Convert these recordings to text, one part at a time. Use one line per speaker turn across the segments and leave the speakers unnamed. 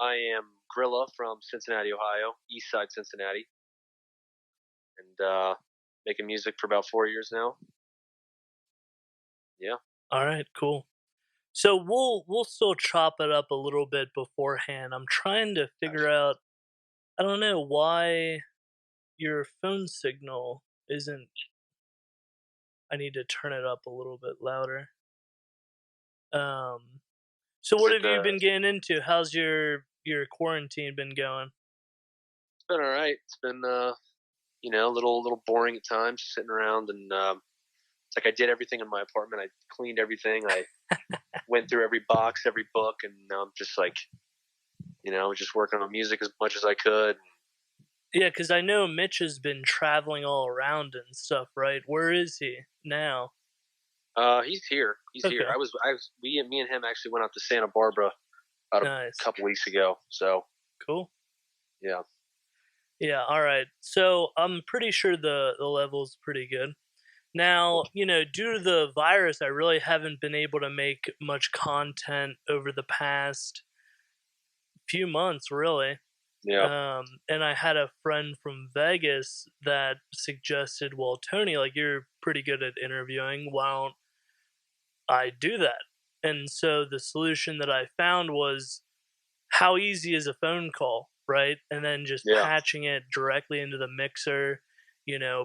I am Grilla from Cincinnati, Ohio, East Side Cincinnati, and making music for about 4 years now. Yeah.
All right, cool. So we'll still chop it up a little bit beforehand. I'm trying to figure out. I don't know why your phone signal isn't. I need to turn it up a little bit louder. So
Is
what
it
have you been getting into? How's your quarantine been going?
It's been all right. It's been a little boring at times, sitting around, and it's like I did everything in my apartment. I cleaned everything. I went through every box, every book, and now I'm just like, just working on music as much as I could.
Yeah, because I know Mitch has been traveling all around and stuff, right? Where is he now?
He's here. He's
Okay.
here. Me and him actually went out to Santa Barbara about
Nice.
a couple weeks ago. So
Cool.
yeah.
Yeah, all right. So I'm pretty sure the level's pretty good. Now, due to the virus, I really haven't been able to make much content over the past few months, really.
Yeah.
And I had a friend from Vegas that suggested, well, Tony, like, you're pretty good at interviewing. Why don't I do that? And so the solution that I found was, how easy is a phone call, right? And then just patching it directly into the mixer.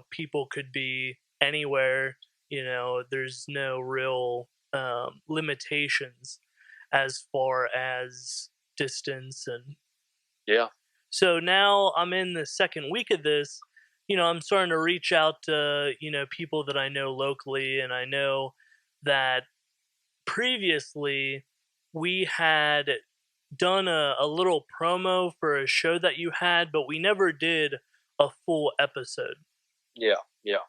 People could be anywhere. There's no real limitations as far as distance. And
Yeah.
so now I'm in the second week of this. I'm starting to reach out to people that I know locally, and I know that previously we had done a little promo for a show that you had, but we never did a full episode.
Yeah. Yeah.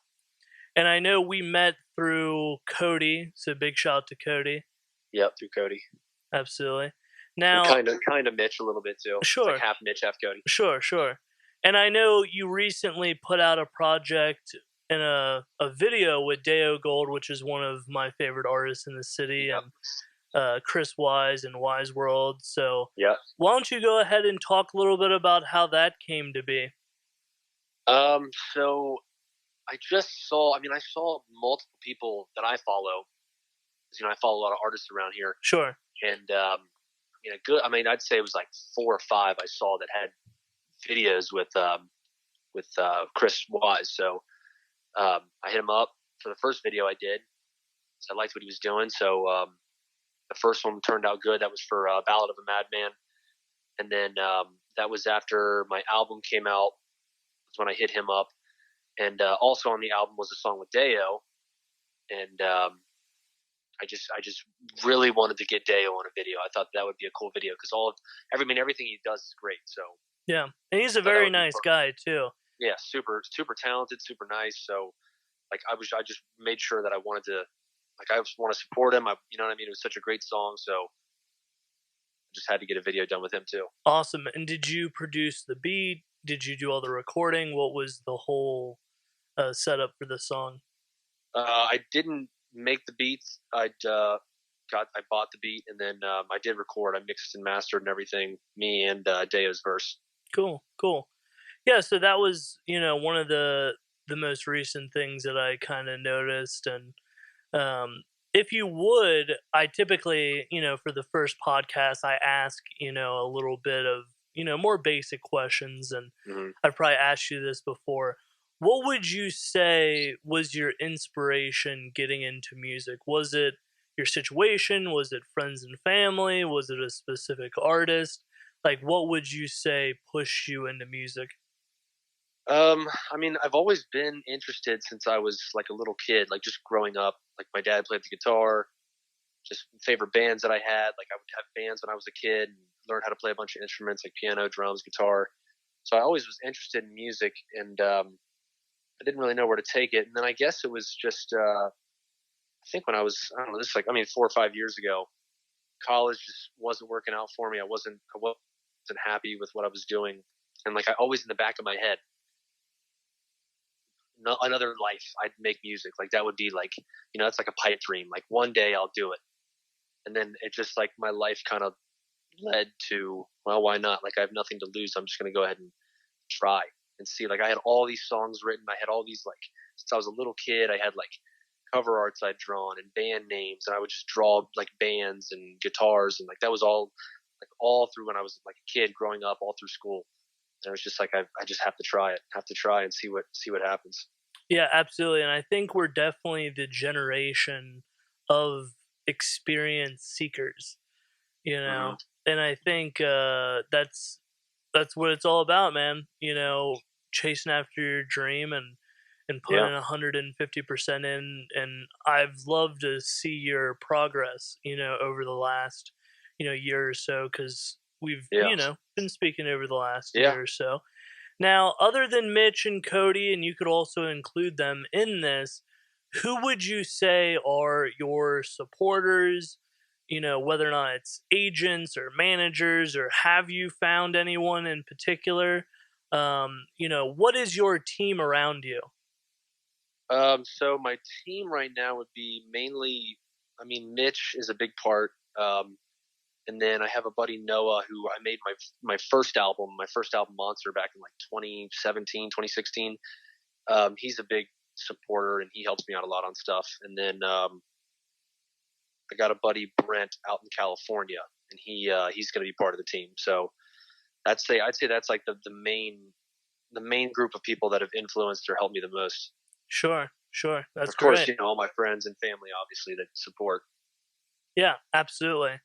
And I know we met through Cody, so big shout out to Cody.
Yep, through Cody.
Absolutely. Now,
kind of Mitch a little bit too.
Sure.
It's like half Mitch, half Cody.
Sure. And I know you recently put out a project and a video with Deo Gold, which is one of my favorite artists in the city, and Chris Wise and Wise World. So why don't you go ahead and talk a little bit about how that came to be?
So I saw multiple people that I follow. I follow a lot of artists around here.
Sure.
And I'd say it was like 4 or 5 I saw that had videos with Chris Wise. So I hit him up for the first video I did. So I liked what he was doing. So the first one turned out good. That was for Ballad of a Madman. And then that was after my album came out. That's when I hit him up. And also on the album was a song with Deo. And I just really wanted to get Deo on a video. I thought that would be a cool video because everything he does is great. So
yeah, and he's a very nice guy too.
Yeah, super talented, super nice. So like I just made sure that I wanted to, like, I just want to support him. You know what I mean? It was such a great song, so I just had to get a video done with him too.
Awesome. And did you produce the beat? Did you do all the recording? What was the whole setup for the song?
I didn't make the beats. I bought the beat, and then I did record. I mixed and mastered and everything. Me and Deo's verse.
Cool. Yeah, so that was one of the most recent things that I kind of noticed. And if you would, I typically for the first podcast I ask a little bit of more basic questions, and I've probably asked you this before. What would you say was your inspiration getting into music? Was it your situation? Was it friends and family? Was it a specific artist? Like, what would you say pushed you into music?
I've always been interested since I was like a little kid, like just growing up. Like my dad played the guitar, just favorite bands that I had. Like I would have bands when I was a kid and learn how to play a bunch of instruments like piano, drums, guitar. So I always was interested in music, and I didn't really know where to take it. And then I guess it was just, I think when I was, 4 or 5 years ago, college just wasn't working out for me. I wasn't happy with what I was doing. And like, I always in the back of my head, another life, I'd make music. Like that would be like, it's like a pipe dream. Like one day I'll do it. And then it just like my life kind of led to, well, why not? Like, I have nothing to lose. I'm just going to go ahead and try and see. Like, I had all these songs written. I had all these, like, since I was a little kid, I had like cover arts I'd drawn and band names, and I would just draw like bands and guitars, and like that was all through when I was like a kid growing up, all through school. And it was just like I just have to try and see what happens.
Yeah, absolutely. And I think we're definitely the generation of experience seekers, you
Mm-hmm.
know. And I think that's what it's all about, man. Chasing after your dream and putting
Yeah,
150% in. And I've loved to see your progress, over the last, year or so, because we've,
yeah,
been speaking over the last
yeah.
year or so. Now, other than Mitch and Cody, and you could also include them in this, who would you say are your supporters? Whether or not it's agents or managers, or have you found anyone in particular? What is your team around you?
So my team right now would be mainly, I mean, Mitch is a big part. And then I have a buddy Noah who I made my first album Monster back in like 2017, 2016. He's a big supporter and he helps me out a lot on stuff. And then I got a buddy Brent out in California, and he's going to be part of the team. So I'd say that's like the main group of people that have influenced or helped me the most.
Sure, sure. That's
Of course,
great.
you know, all my friends and family obviously that support.
Yeah, absolutely.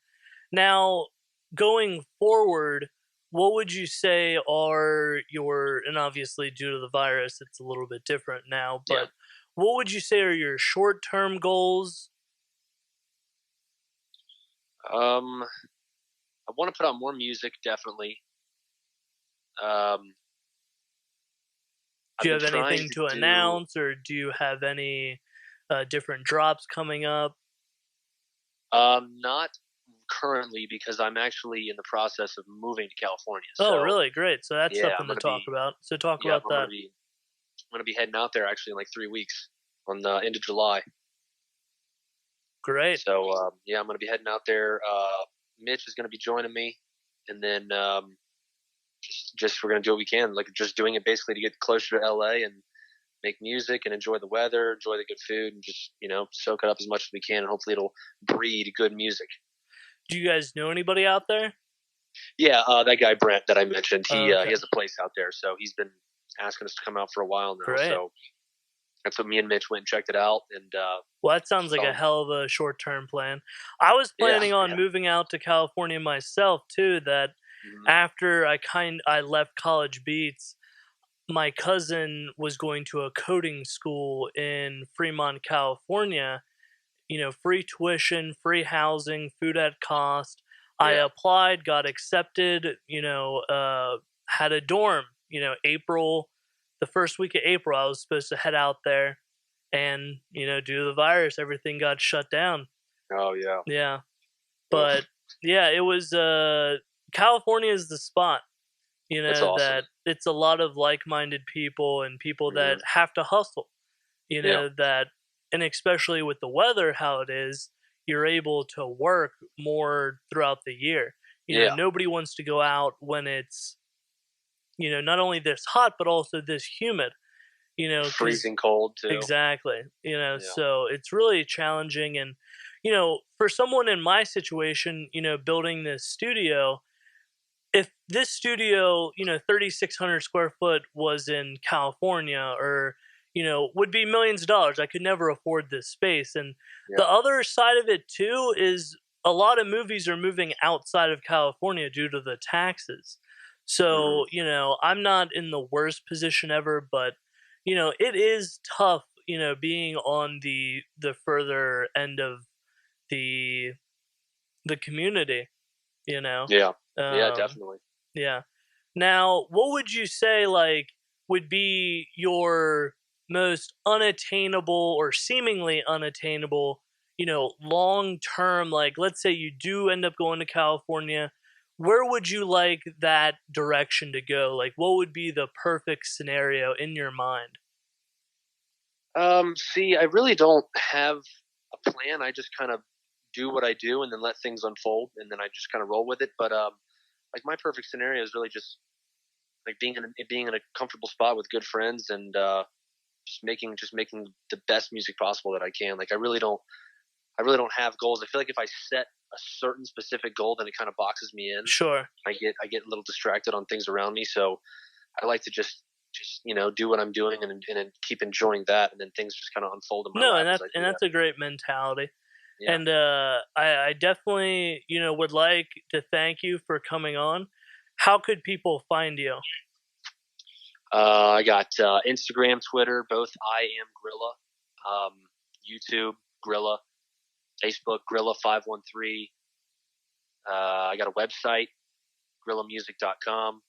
Now, going forward, what would you say are and obviously due to the virus, it's a little bit different now,
Yeah.
but what would you say are your short term goals?
I want to put out more music, definitely. Um,
Do
I've
you
been
have
trying
anything
to
to
do
announce, or do you have any different drops coming up?
not currently because I'm actually in the process of moving to California.
Oh,
So
really? Great. So that's
yeah,
something to talk about. So talk about that.
I'm gonna be heading out there actually in like 3 weeks on the end of July.
Great.
So yeah, I'm gonna be heading out there. Mitch is gonna be joining me, and then just we're gonna do what we can, like just doing it basically to get closer to LA and make music and enjoy the weather, enjoy the good food, and just soak it up as much as we can, and hopefully it'll breed good music.
Do you guys know anybody out there?
Yeah, that guy Brent that I mentioned, he
Okay.
has a place out there, so he's been asking us to come out for a while now.
Great.
So that's what me and Mitch went and checked it out, and
Well, that sounds
just
like a
fell.
hell of a short-term plan. I was
Yeah,
planning on
yeah.
moving out to California myself too. That
Mhm.
after I left College Beats, my cousin was going to a coding school in Fremont, California. Free tuition, free housing, food at cost. I
Yeah,
applied, got accepted. Had a dorm. The first week of April, I was supposed to head out there, and due to the virus, everything got shut down.
oh yeah.
Yeah, but
Oof,
yeah, it was. California is the spot.
that's awesome.
That it's a lot of like-minded people and people that
Mhm.
have to hustle.
Yeah,
That, and especially with the weather how it is, you're able to work more throughout the year.
yeah.
Nobody wants to go out when it's not only this hot but also this humid. Because
Freezing cold too.
exactly.
Yeah.
So it's really challenging. And for someone in my situation, building this studio, if this studio, 3,600 square foot was in California, or, would be millions of dollars, I could never afford this space. And
Yeah.
the other side of it too is a lot of movies are moving outside of California due to the taxes.
Mhm.
So, I'm not in the worst position ever, but, it is tough, being on the further end of the the community, you know.
Yeah. Yeah,
Um
definitely.
yeah. Now, what would you say would be your most unattainable or seemingly unattainable, long term, like let's say you do end up going to California, where would you like that direction to go? Like what would be the perfect scenario in your mind?
See, I really don't have a plan. I just kind of do what I do and then let things unfold, and then I just kind of roll with it. But like my perfect scenario is really just like being in a comfortable spot with good friends and just making the best music possible that I can. Like I really don't have goals. I feel like if I set a certain specific goal, then it kind of boxes me in.
Sure.
I get a little distracted on things around me, so I like to just do what I'm doing and keep enjoying that, and then things just kind of unfold in my
No,
lap
and that's a great mentality.
Yeah.
And I definitely, would like to thank you for coming on. How could people find you?
I got Instagram, Twitter, both I am Grilla, YouTube Grilla, Facebook Grilla 513. I got a website, grillamusic.com,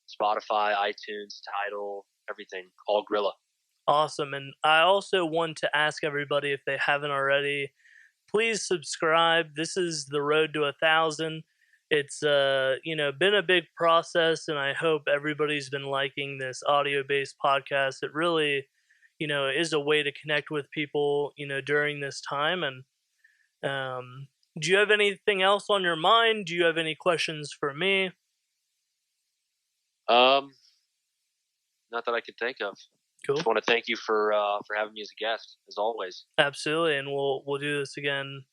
Spotify, iTunes, Tidal, everything, all Grilla.
Awesome. And I also want to ask everybody, if they haven't already, please subscribe. This is the road to 1,000. It's been a big process, and I hope everybody's been liking this audio-based podcast. It really, is a way to connect with people, during this time. And do you have anything else on your mind? Do you have any questions for me?
Not that I could think of.
Cool.
Just want to thank you for having me as a guest, as always.
Absolutely, and we'll do this again